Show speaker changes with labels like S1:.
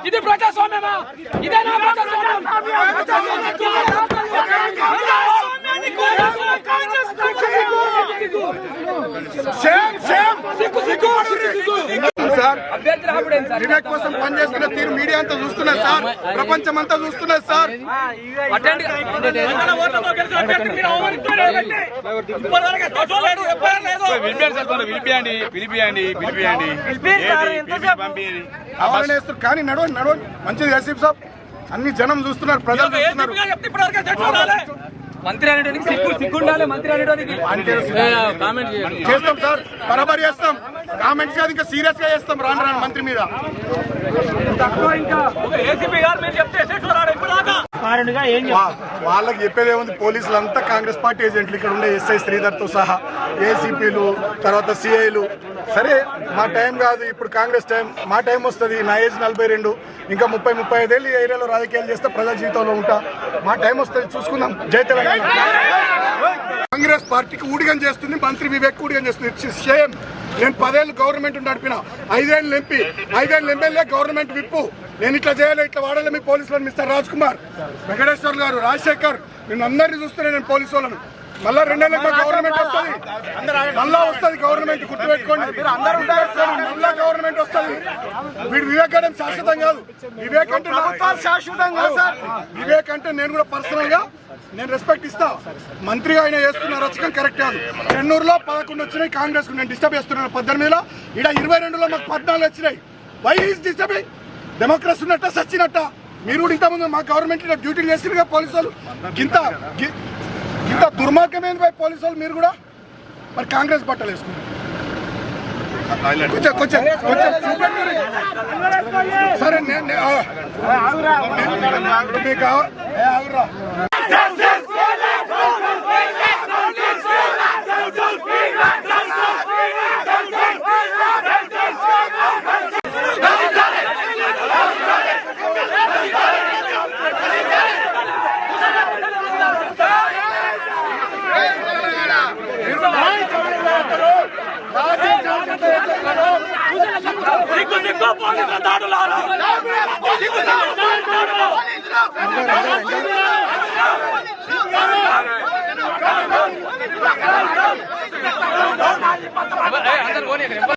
S1: ఇది ప్రజాస్వామ్యమా? ఇదేనా ప్రజాస్వామ్యం?
S2: వివేక్ కోసం పనిచేస్తున్న తీరు మీడియా అంతా చూస్తున్నారు సార్, ప్రపంచం అంతా చూస్తున్నారు సార్. కానీ నడవండి నడవండి మంచిది ఆసిఫ్ సాబ్, అన్ని జనం చూస్తున్నారు, ప్రజలు చూస్తున్నారు.
S1: మంత్రి అనేటానికి సిగ్గు ఉండాలి. మంత్రి అనేటానికి
S2: చేస్తాం సార్, బరాబర్ చేస్తాం. కామెంట్స్ కాదు, ఇంకా సీరియస్ గా చేస్తాం రాను రాను మంత్రి మీద. వాళ్ళకి చెప్పేది ఏముంది, పోలీసులు అంతా కాంగ్రెస్ పార్టీ ఏజెంట్లు, ఇక్కడ ఉండే ఎస్ఐ శ్రీధర్ తో సహా, ఏసీపీలు, తర్వాత సిఐలు. సరే మా టైం కాదు ఇప్పుడు, కాంగ్రెస్ టైం, మా టైం వస్తుంది. నా ఏజ్ 42, ఇంకా 30-35 ఏళ్ళు ఈ ఏరియాలో రాజకీయాలు చేస్తే ప్రజా జీవితంలో ఉంటా. మా టైం వస్తుంది, చూసుకుందాం. జై తెలంగాణ. కాంగ్రెస్ పార్టీకి ఊడిగం చేస్తుంది మంత్రి వివేక్, ఊడిగం చేస్తుంది. It's shame. నేను 10 ఏళ్ళు గవర్నమెంట్ నడిపిన, 5 ఏళ్ళు ఎంపీ, 5 ఏళ్ళు ఎమ్మెల్యే, గవర్నమెంట్ విప్పు. నేను ఇట్లా చేయాలి, ఇట్లా వాడాలి. మీ పోలీసులను మిస్టర్ రాజ్ కుమార్, వెంకటేశ్వర్ గారు, రాజశేఖర్, నేను అందరినీ చూస్తున్నాను. నేను పోలీసు వాళ్ళను మళ్ళా 2 ఏళ్ళకి గవర్నమెంట్ వస్తుంది, మళ్ళా వస్తుంది గవర్నమెంట్, గుర్తుపెట్టుకోండి. మళ్ళా గవర్నమెంట్ వస్తుంది. వీడు వివేక్ అంటే శాశ్వతం కాదు. వివేక్ అంటే శాశ్వతం కాదు సార్. వివేక్ అంటే నేను కూడా పర్సనల్ గా నేను రెస్పెక్ట్ ఇస్తా. మంత్రిగా ఆయన చేస్తున్న రచకం కరెక్ట్ కాదు. చెన్నూరులో 11 వచ్చినాయి కాంగ్రెస్ కు, నేను డిస్టర్బ్ చేస్తున్నాను 18లో. ఇక్కడ 22లో మాకు 14 వచ్చినాయి. Why is disturbing? డెమోక్రసీ ఉన్నట్ట సచ్చినట్ట? మీరు కూడా ఇంతకుముందు మా గవర్నమెంట్ డ్యూటీలు చేసిన పోలీసు వాళ్ళు. ఇంత దుర్మార్గమైంది పోయి పోలీసు వాళ్ళు. మీరు కూడా మరి కాంగ్రెస్ బట్టలు వేసుకున్నారు. కొంచెం సరే
S1: అందరు